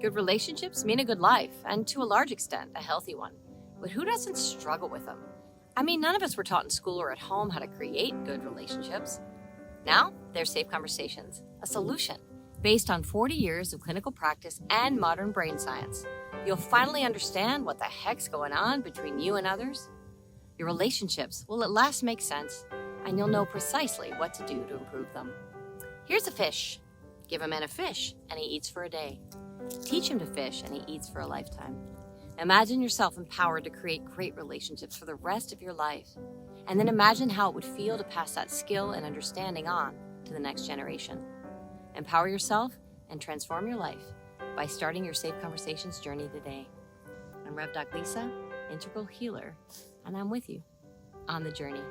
Good relationships mean a good life, and to a large extent, a healthy one. But who doesn't struggle with them? I mean, none of us were taught in school or at home how to create good relationships. Now, there's Safe Conversations, a solution based on 40 years of clinical practice and modern brain science. You'll finally understand what the heck's going on between you and others. Your relationships will at last make sense, and you'll know precisely what to do to improve them. Here's a fish. Give a man a fish, and he eats for a day. Teach him to fish, and he eats for a lifetime. Imagine yourself empowered to create great relationships for the rest of your life. And then imagine how it would feel to pass that skill and understanding on to the next generation. Empower yourself and transform your life by starting your Safe Conversations journey today. I'm RevDocLisa, Integral Healer, and I'm with you on the journey.